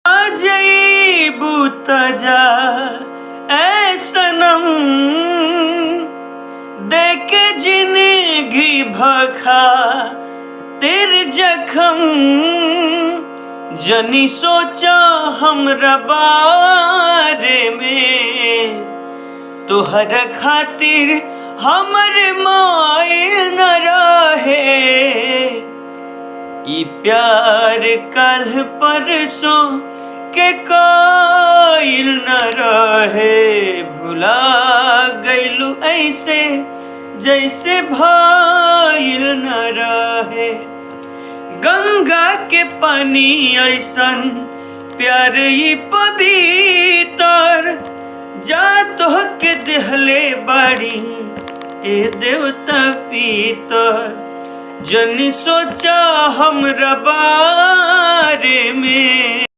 अजईबू तजा ऐ सनम देके जिंदगी भखा तेरे जखम जनी सोचा हमरा बारे में तोहर खातिर हमर माइल न रहे ई प्यार कल परसों के काइल न रहे भुला गइलू ऐसे जैसे भाइल न रहे गंगा के पानी ऐसन प्यार ई पवित्र जा तोह के देहले बाड़ी ए देवता पितर जनी सोचा हमरा बारे में।